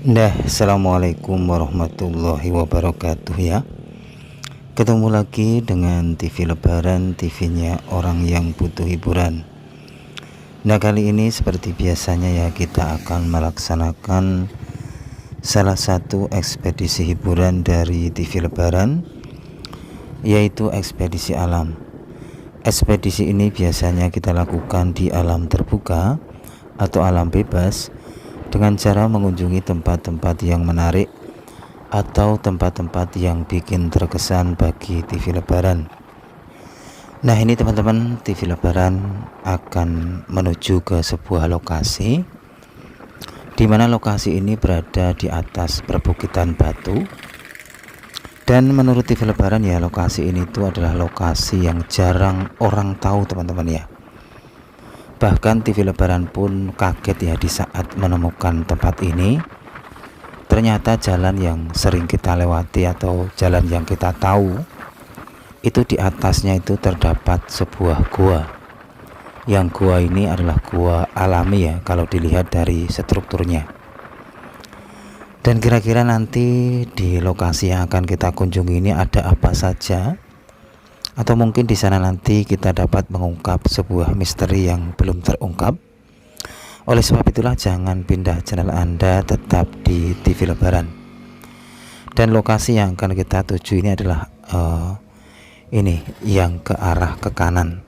Assalamualaikum warahmatullahi wabarakatuh ya. Ketemu lagi dengan TV Lebaran, TV-nya orang yang butuh hiburan. Nah, kali ini seperti biasanya ya, kita akan melaksanakan salah satu ekspedisi hiburan dari TV Lebaran, yaitu ekspedisi alam. Ekspedisi ini biasanya kita lakukan di alam terbuka atau alam bebas, dengan cara mengunjungi tempat-tempat yang menarik atau tempat-tempat yang bikin terkesan bagi TV Lebaran. Nah, ini teman-teman, TV Lebaran akan menuju ke sebuah lokasi, di mana lokasi ini berada di atas perbukitan batu. Dan menurut TV Lebaran ya, lokasi ini tuh adalah lokasi yang jarang orang tahu teman-teman ya. Bahkan TV Lebaran pun kaget ya di saat menemukan tempat ini. Ternyata jalan yang sering kita lewati atau jalan yang kita tahu, itu di atasnya itu terdapat sebuah gua. Yang gua ini adalah gua alami ya kalau dilihat dari strukturnya. Dan kira-kira nanti di lokasi yang akan kita kunjungi ini ada apa saja? Atau mungkin di sana nanti kita dapat mengungkap sebuah misteri yang belum terungkap. Oleh sebab itulah jangan pindah channel Anda, tetap di TV Lebaran. Dan lokasi yang akan kita tuju ini adalah ini yang ke arah ke kanan,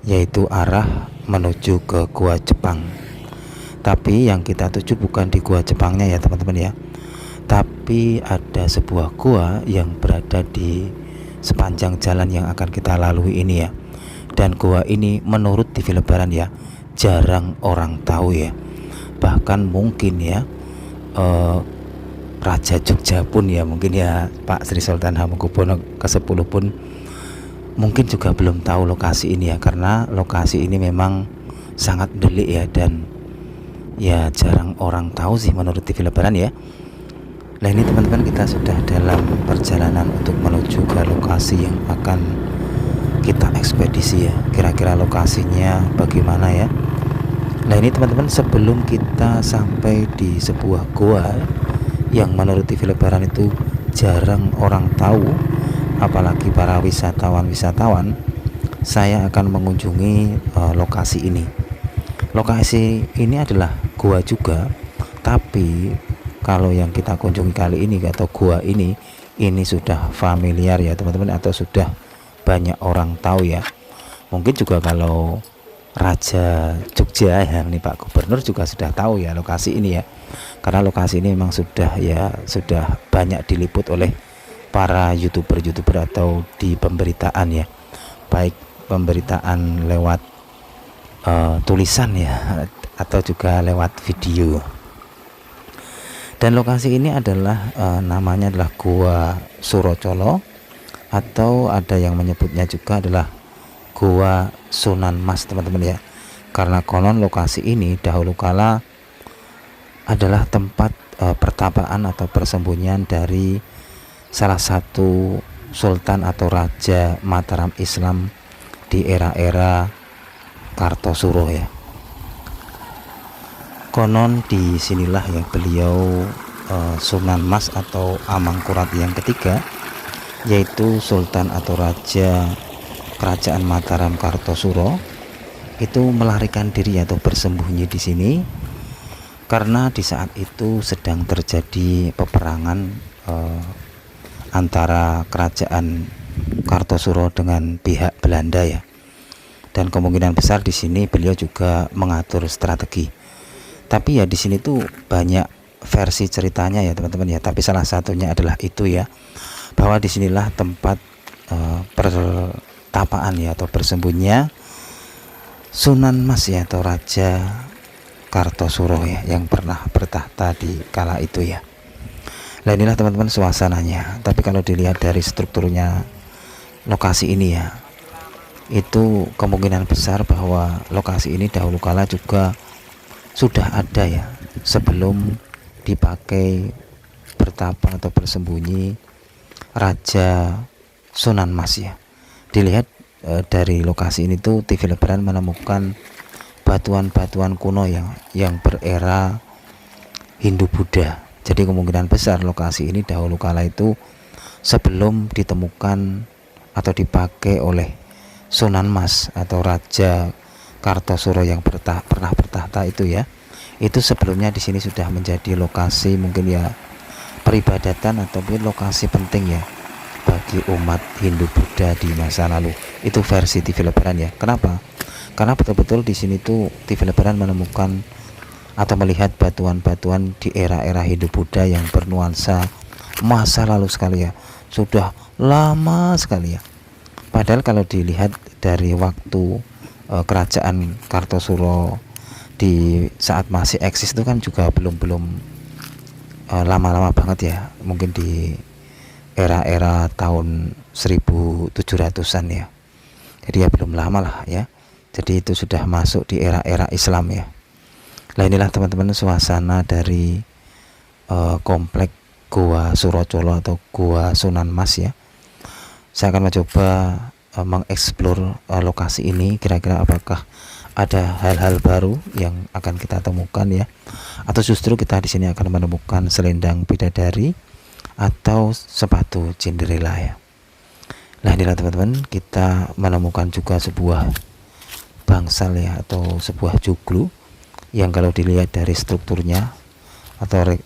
yaitu arah menuju ke Gua Jepang. Tapi yang kita tuju bukan di Gua Jepangnya ya teman-teman ya, tapi ada sebuah gua yang berada di sepanjang jalan yang akan kita lalui ini ya. Dan gua ini menurut TV Lebaran ya, jarang orang tahu ya. Bahkan mungkin ya Raja Jogja pun ya, mungkin ya Pak Sri Sultan Hamengkubuwono ke-10 pun mungkin juga belum tahu lokasi ini ya, karena lokasi ini memang sangat delik ya, dan ya jarang orang tahu sih menurut TV Lebaran ya. Nah, ini teman-teman, kita sudah dalam perjalanan untuk menuju ke lokasi yang akan kita ekspedisi ya. Kira-kira lokasinya bagaimana ya. Nah, ini teman-teman, sebelum kita sampai di sebuah gua yang menurut TV Lebaran itu jarang orang tahu, apalagi para wisatawan, saya akan mengunjungi lokasi ini. Lokasi ini adalah gua juga, tapi kalau yang kita kunjungi kali ini atau gua ini sudah familiar ya teman-teman, atau sudah banyak orang tahu ya. Mungkin juga kalau Raja Jogja ya, ini Pak Gubernur juga sudah tahu ya lokasi ini ya, karena lokasi ini memang sudah banyak diliput oleh para youtuber atau di pemberitaan ya, baik pemberitaan lewat tulisan ya, atau juga lewat video. Dan lokasi ini adalah namanya adalah Gua Surocolo, atau ada yang menyebutnya juga adalah Gua Sunan Mas teman-teman ya. Karena konon lokasi ini dahulu kala adalah tempat pertapaan atau persembunyian dari salah satu sultan atau raja Mataram Islam di era-era Kartosuro ya. Konon di sinilah ya beliau Sunan Mas atau Amangkurat yang ketiga, yaitu sultan atau raja kerajaan Mataram Kartosuro, itu melarikan diri atau bersembunyi di sini karena di saat itu sedang terjadi peperangan antara kerajaan Kartosuro dengan pihak Belanda ya. Dan kemungkinan besar di sini beliau juga mengatur strategi. Tapi ya di sini tuh banyak versi ceritanya ya teman-teman ya. Tapi salah satunya adalah itu ya, bahwa disinilah tempat pertapaan ya atau bersembunyinya Sunan Mas ya, atau Raja Kartosuro ya, yang pernah bertahta di kala itu ya. Nah, inilah teman-teman suasananya. Tapi kalau dilihat dari strukturnya lokasi ini ya, itu kemungkinan besar bahwa lokasi ini dahulu kala juga sudah ada ya, sebelum dipakai bertapa atau bersembunyi Raja Sunan Mas ya. Dilihat dari lokasi ini tuh TV Lebaran menemukan batuan-batuan kuno yang berera Hindu Buddha. Jadi kemungkinan besar lokasi ini dahulu kala itu sebelum ditemukan atau dipakai oleh Sunan Mas atau Raja Kartosuro yang pernah bertahta itu ya, itu sebelumnya di sini sudah menjadi lokasi mungkin ya peribadatan ataupun lokasi penting ya bagi umat Hindu Buddha di masa lalu. Itu versi TV Lebaran ya. Kenapa? Karena betul-betul di sini tuh TV Lebaran menemukan atau melihat batuan-batuan di era-era Hindu Buddha yang bernuansa masa lalu sekali ya, sudah lama sekali ya. Padahal kalau dilihat dari waktu kerajaan Kartosuro di saat masih eksis itu kan juga belum lama-lama banget ya, mungkin di era-era tahun 1700-an ya. Jadi ya belum lama lah ya. Jadi itu sudah masuk di era-era Islam ya. Nah inilah teman-teman suasana dari komplek Gua Surocolo atau Gua Sunan Mas ya. Saya akan mencoba mengeksplor lokasi ini, kira-kira apakah ada hal-hal baru yang akan kita temukan ya, atau justru kita di sini akan menemukan selendang bidadari atau sepatu Cinderella ya. Nah inilah teman-teman, kita menemukan juga sebuah bangsal ya atau sebuah joglo yang kalau dilihat dari strukturnya atau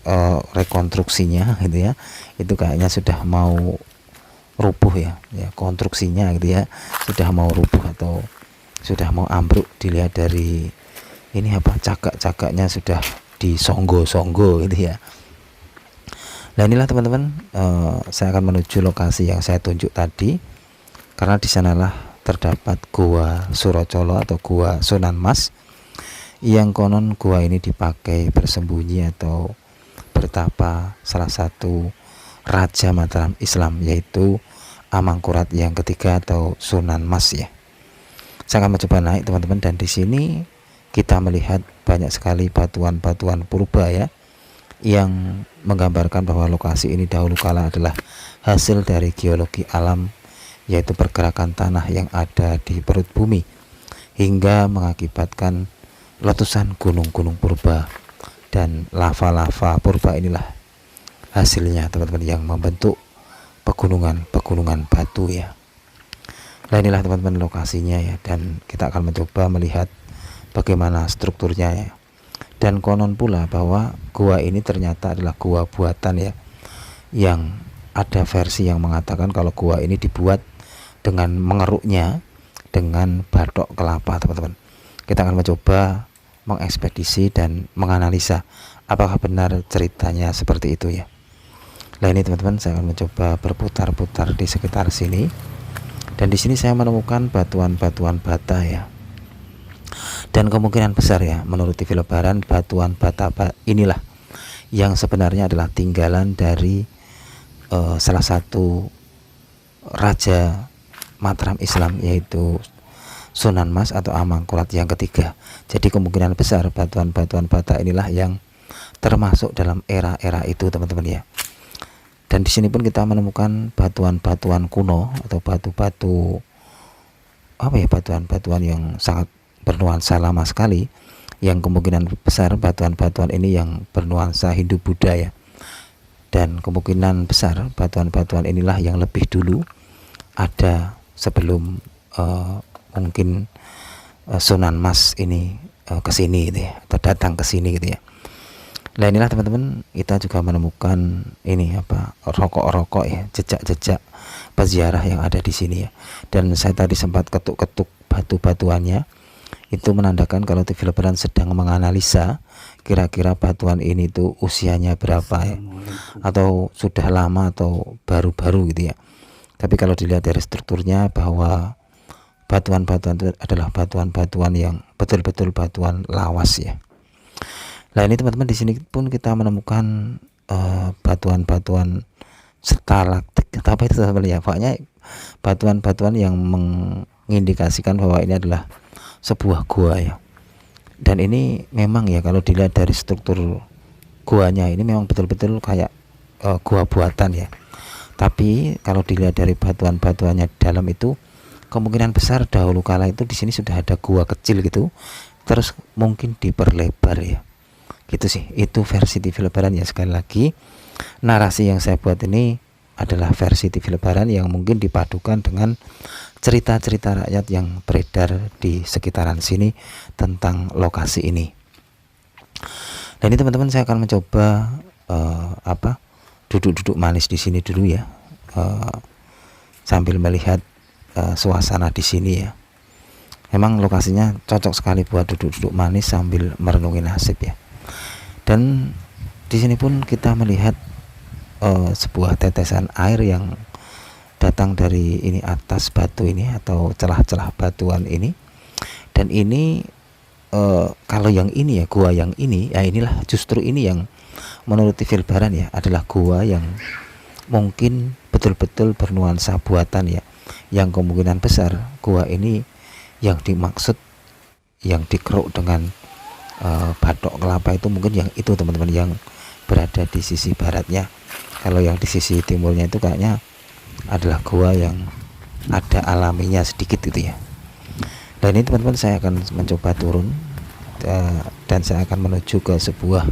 rekonstruksinya gitu ya, itu kayaknya sudah mau rubuh ya, konstruksinya gitu ya, sudah mau rubuh atau sudah mau ambruk. Dilihat dari ini apa, cagak-cagaknya sudah disonggo-songgo gitu ya. Nah inilah teman-teman, saya akan menuju lokasi yang saya tunjuk tadi, karena di sanalah terdapat Gua Surocolo atau Gua Sunan Mas, yang konon gua ini dipakai bersembunyi atau bertapa salah satu Raja Mataram Islam, yaitu Amangkurat yang ketiga atau Sunan Mas ya. Saya akan mencoba naik teman-teman, dan di sini kita melihat banyak sekali batuan-batuan purba ya, yang menggambarkan bahwa lokasi ini dahulu kala adalah hasil dari geologi alam, yaitu pergerakan tanah yang ada di perut bumi hingga mengakibatkan letusan gunung-gunung purba, dan lava-lava purba inilah hasilnya teman-teman yang membentuk pegunungan batu ya. Nah inilah teman-teman lokasinya ya, dan kita akan mencoba melihat bagaimana strukturnya ya. Dan konon pula bahwa gua ini ternyata adalah gua buatan ya, yang ada versi yang mengatakan kalau gua ini dibuat dengan mengeruknya dengan batok kelapa teman-teman. Kita akan mencoba mengekspedisi dan menganalisa apakah benar ceritanya seperti itu ya. Nah ini teman-teman, saya akan mencoba berputar-putar di sekitar sini, dan di sini saya menemukan batuan-batuan bata ya. Dan kemungkinan besar ya, menurut TV Lebaran, batuan bata inilah yang sebenarnya adalah tinggalan dari salah satu Raja Mataram Islam, yaitu Sunan Mas atau Amangkurat yang ketiga. Jadi kemungkinan besar batuan-batuan bata inilah yang termasuk dalam era-era itu teman-teman ya. Dan di sini pun kita menemukan batuan-batuan kuno atau batu-batu apa ya, batuan-batuan yang sangat bernuansa lama sekali, yang kemungkinan besar batuan-batuan ini yang bernuansa Hindu Buddha ya. Dan kemungkinan besar batuan-batuan inilah yang lebih dulu ada sebelum mungkin Sunan Mas ini kesini gitu ya, atau datang ke sini gitu ya. Nah inilah teman-teman, kita juga menemukan ini apa, rokok-rokok ya, jejak-jejak peziarah yang ada di sini ya. Dan saya tadi sempat ketuk-ketuk batu-batuannya, itu menandakan kalau TV Lebaran sedang menganalisa kira-kira batuan ini tuh usianya berapa ya, atau sudah lama atau baru-baru gitu ya. Tapi kalau dilihat dari strukturnya bahwa batuan-batuan itu adalah batuan-batuan yang betul-betul batuan lawas ya. Nah ini teman-teman, di sini pun kita menemukan batuan-batuan stalaktik atau apa itu teman-teman ya, pokoknya batuan-batuan yang mengindikasikan bahwa ini adalah sebuah gua ya. Dan ini memang ya, kalau dilihat dari struktur guanya ini memang betul-betul kayak gua buatan ya. Tapi kalau dilihat dari batuan-batuannya di dalam itu, kemungkinan besar dahulu kala itu di sini sudah ada gua kecil gitu, terus mungkin diperlebar ya. Gitu sih, itu versi TV Lebaran ya. Sekali lagi, narasi yang saya buat ini adalah versi TV Lebaran yang mungkin dipadukan dengan cerita-cerita rakyat yang beredar di sekitaran sini tentang lokasi ini. Dan ini teman-teman, saya akan mencoba duduk-duduk manis di sini dulu ya, sambil melihat suasana di sini ya. Memang lokasinya cocok sekali buat duduk-duduk manis sambil merenungi nasib ya. Dan di sini pun kita melihat sebuah tetesan air yang datang dari ini atas batu ini atau celah-celah batuan ini. Dan ini kalau yang ini ya, gua yang ini ya, inilah justru ini yang menurut TV Lebaran ya adalah gua yang mungkin betul-betul bernuansa buatan ya, yang kemungkinan besar gua ini yang dimaksud, yang dikeruk dengan batok kelapa itu mungkin yang itu teman-teman, yang berada di sisi baratnya. Kalau yang di sisi timurnya itu kayaknya adalah gua yang ada alaminya sedikit gitu ya. Dan ini teman-teman, saya akan mencoba turun dan saya akan menuju ke sebuah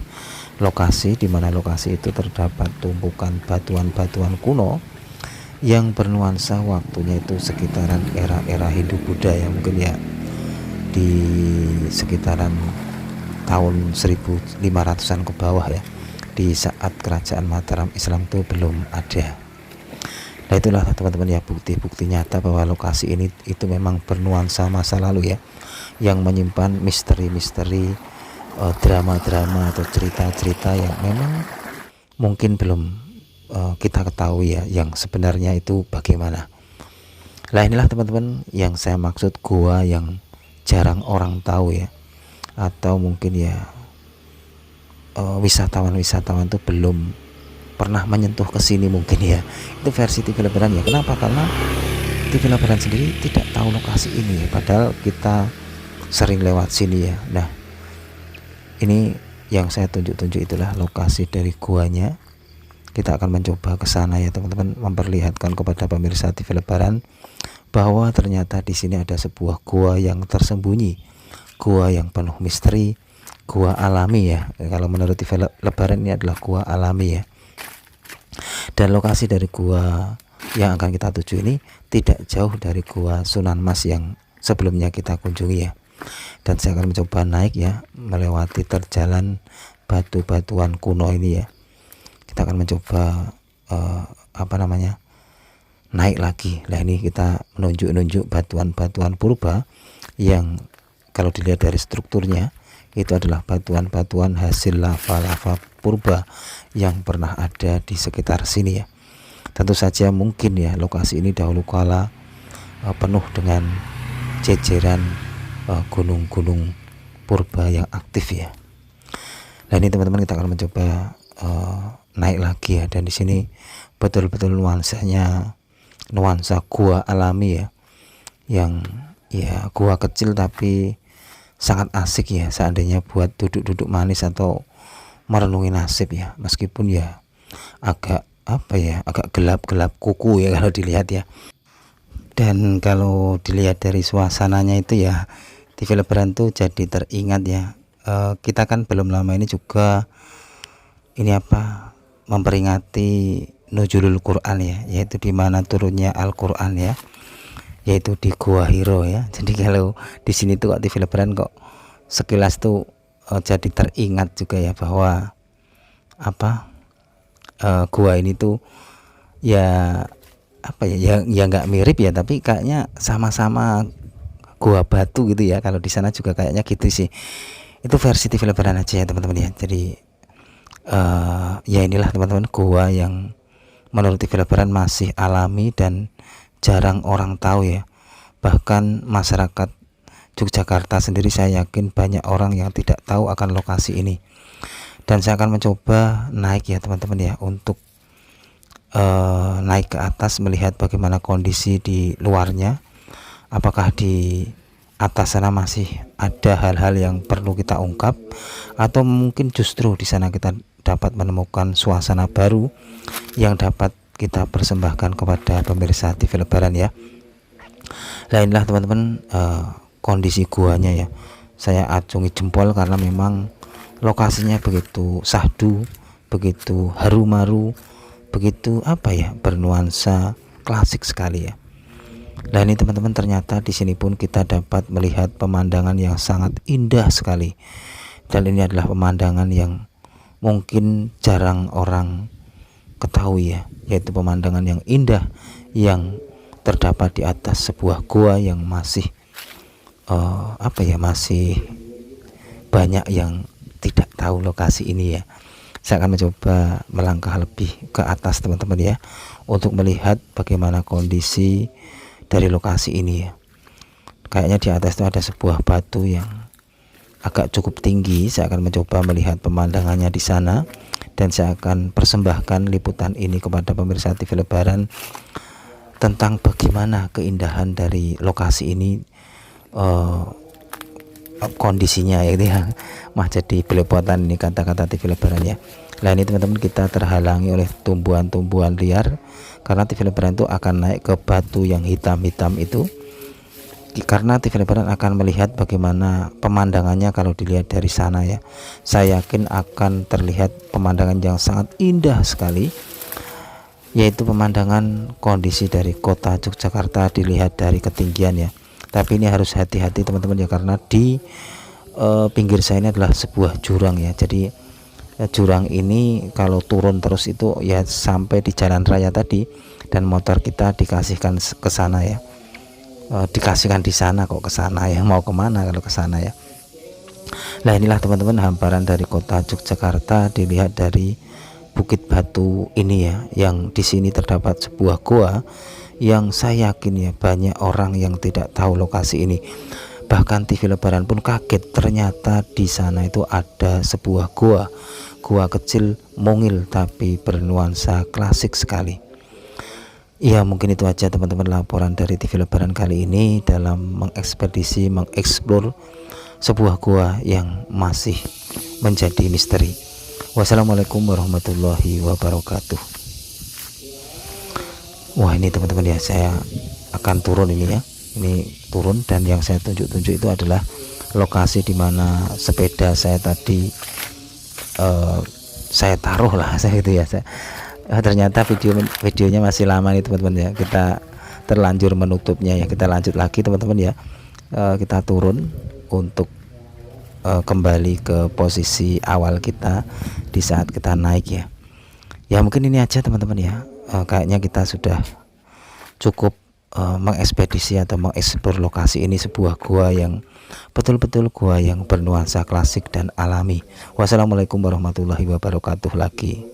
lokasi di mana lokasi itu terdapat tumpukan batuan-batuan kuno yang bernuansa waktunya itu sekitaran era-era Hindu Buddha ya, mungkin ya di sekitaran tahun 1500-an ke bawah ya, di saat kerajaan Mataram Islam itu belum ada. Nah itulah teman-teman ya, bukti-bukti nyata bahwa lokasi ini itu memang bernuansa masa lalu ya, yang menyimpan misteri-misteri, drama-drama atau cerita-cerita yang memang mungkin belum kita ketahui ya, yang sebenarnya itu bagaimana. Nah inilah teman-teman yang saya maksud gua yang jarang orang tahu ya, atau mungkin ya wisatawan-wisatawan itu belum pernah menyentuh ke sini mungkin ya. Itu versi TV Lebaran ya. Kenapa? Karena TV Lebaran sendiri tidak tahu lokasi ini ya, padahal kita sering lewat sini ya. Nah ini yang saya tunjuk-tunjuk itulah lokasi dari guanya. Kita akan mencoba ke sana ya teman-teman, memperlihatkan kepada pemirsa TV Lebaran bahwa ternyata di sini ada sebuah gua yang tersembunyi, gua yang penuh misteri, gua alami ya. Kalau menurut TV Lebaran ini adalah gua alami ya. Dan lokasi dari gua yang akan kita tuju ini tidak jauh dari gua Sunan Mas yang sebelumnya kita kunjungi ya. Dan saya akan mencoba naik ya, melewati terjalan batu-batuan kuno ini ya. Kita akan mencoba naik lagi. Nah ini kita menunjuk-nunjuk batuan-batuan purba yang kalau dilihat dari strukturnya itu adalah batuan-batuan hasil lava-lava purba yang pernah ada di sekitar sini ya. Tentu saja mungkin ya lokasi ini dahulu kala penuh dengan jejeran gunung-gunung purba yang aktif ya. Nah ini teman-teman, kita akan mencoba naik lagi ya, dan di sini betul-betul nuansanya nuansa gua alami ya, yang ya gua kecil tapi sangat asik ya, seandainya buat duduk-duduk manis atau merenungi nasib ya, meskipun ya agak agak gelap-gelap kuku ya kalau dilihat ya. Dan kalau dilihat dari suasananya itu ya, TV Lebaran tuh jadi teringat ya, kita kan belum lama ini juga ini memperingati Nuzulul Quran ya, yaitu dimana turunnya Al-Quran ya, yaitu di Gua Hiro ya. Jadi kalau di sini tuh kok TV Lebaran kok sekilas tuh jadi teringat juga ya, bahwa gua ini tuh ya nggak mirip ya, tapi kayaknya sama-sama gua batu gitu ya. Kalau di sana juga kayaknya gitu sih. Itu versi TV Lebaran aja ya teman-teman ya. Jadi ya inilah teman-teman, gua yang menurut TV Lebaran masih alami dan jarang orang tahu ya. Bahkan masyarakat Yogyakarta sendiri saya yakin banyak orang yang tidak tahu akan lokasi ini. Dan saya akan mencoba naik ya teman-teman ya, untuk naik ke atas melihat bagaimana kondisi di luarnya. Apakah di atas sana masih ada hal-hal yang perlu kita ungkap, atau mungkin justru di sana kita dapat menemukan suasana baru yang dapat kita persembahkan kepada pemirsa TV Lebaran ya. Nah inilah teman-teman kondisi guanya ya. Saya acungi jempol karena memang lokasinya begitu syahdu, begitu haru-maru, begitu bernuansa klasik sekali ya. Nah ini teman-teman, ternyata di sini pun kita dapat melihat pemandangan yang sangat indah sekali. Dan ini adalah pemandangan yang mungkin jarang orang ketahui ya, yaitu pemandangan yang indah yang terdapat di atas sebuah gua yang masih masih banyak yang tidak tahu lokasi ini ya. Saya akan mencoba melangkah lebih ke atas teman-teman ya, untuk melihat bagaimana kondisi dari lokasi ini ya. Kayaknya di atas itu ada sebuah batu yang agak cukup tinggi. Saya akan mencoba melihat pemandangannya di sana, dan saya akan persembahkan liputan ini kepada pemirsa TV Lebaran tentang bagaimana keindahan dari lokasi ini, kondisinya ya. Jadi belepotan ini kata-kata TV Lebaran ya. Nah ini teman-teman, kita terhalangi oleh tumbuhan-tumbuhan liar karena TV Lebaran itu akan naik ke batu yang hitam-hitam itu, karena TV Lebaran akan melihat bagaimana pemandangannya kalau dilihat dari sana ya. Saya yakin akan terlihat pemandangan yang sangat indah sekali, yaitu pemandangan kondisi dari kota Yogyakarta dilihat dari ketinggian ya. Tapi ini harus hati-hati teman-teman ya, karena di pinggir saya ini adalah sebuah jurang ya. Jadi jurang ini kalau turun terus itu ya sampai di jalan raya tadi, dan motor kita dikasihkan ke sana ya. Dikasihkan di sana kok ke sana ya, mau kemana kalau ke sana ya. Nah inilah teman-teman hamparan dari kota Yogyakarta dilihat dari Bukit Batu ini ya, yang di sini terdapat sebuah goa yang saya yakin ya banyak orang yang tidak tahu lokasi ini. Bahkan TV Lebaran pun kaget, ternyata di sana itu ada sebuah goa kecil mungil tapi bernuansa klasik sekali. Ya mungkin itu aja teman-teman laporan dari TV Lebaran kali ini dalam mengekspedisi, mengeksplor sebuah goa yang masih menjadi misteri. Wassalamualaikum warahmatullahi wabarakatuh. Wah ini teman-teman ya, saya akan turun ini ya. Ini turun, dan yang saya tunjuk-tunjuk itu adalah lokasi dimana sepeda saya tadi saya taruh lah saya gitu ya. Ternyata videonya masih lama nih teman-teman ya, kita terlanjur menutupnya ya. Kita lanjut lagi teman-teman ya. Kita turun untuk kembali ke posisi awal kita di saat kita naik ya. Ya mungkin ini aja teman-teman ya. Kayaknya kita sudah cukup mengekspedisi atau mengeksplor lokasi ini, sebuah gua yang betul-betul gua yang bernuansa klasik dan alami. Wassalamualaikum warahmatullahi wabarakatuh lagi.